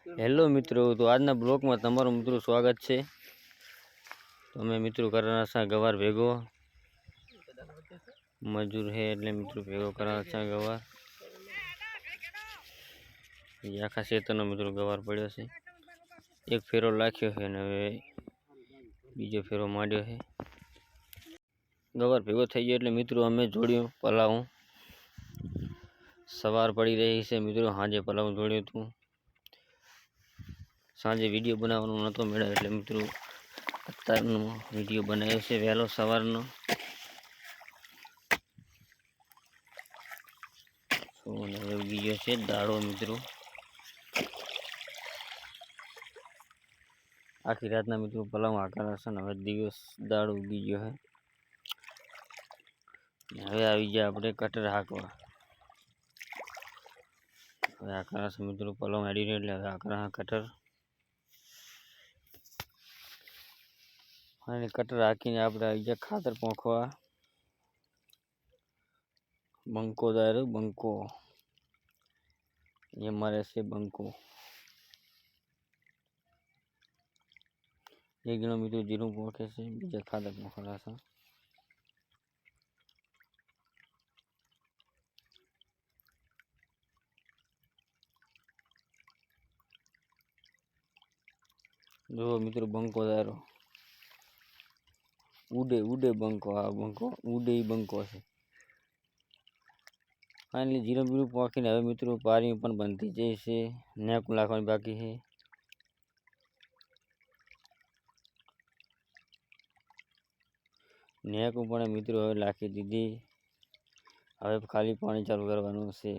Hello मित्रों, तो आज ब्लॉग में तमारू मित्रों स्वागत है। तो मैं मित्रों करना सा गवार भेगो मजूर है એટલે मित्रों भेगो करना सा गवार आखा खेतरनो मित्रों गवार पड़्यो है। एक फेरो लाख्यो है ने हवे बीजो फेरो माड्यो है। गवार भेगो थई गयो એટલે मित्रों अमे जोड़ियो पलाऊ सवार पड़ी रही है। मित्रों हाजे पलाऊ जोड़ियो तू सांजे वीडियो बनावવાનો नतो मेळ्यो એટલે मित्रों अत्यारनो वीडियो बनाव्यो छे वहेलो सवारनो। तो उगी गयो छे दाड़ो मित्रों। आखी रातना मित्रों पलाऊ हाकरा छे ने हवे दिवस दाड़ो उगी गयो है। हवे आवी गया आपणे कटर हाकवा। हवे हाकरा छे मित्रों पलाऊ हेडी रह्यो એટલે हवे हाकरा कटर અને कटर हाकीने आपणे आई गया खातर पोंखवा। बंको दायरो बंको ये मारे से बंको एक जणो मित्रों जीरू पोंखे छे बीजा खातर पोंखरा छे। जो मित्रों बंको दायरो उडे उडे बंको आ बंको उडे ही बंको है। फाइनली जीरो बीरू पोंखीने हवे मित्रों पारी पण बनती जई छे। नेक लाखवानी बाकी है। नेक पण मित्रों हवे लाखी दीधी। हवे खाली पानी चालू करवानुं छे।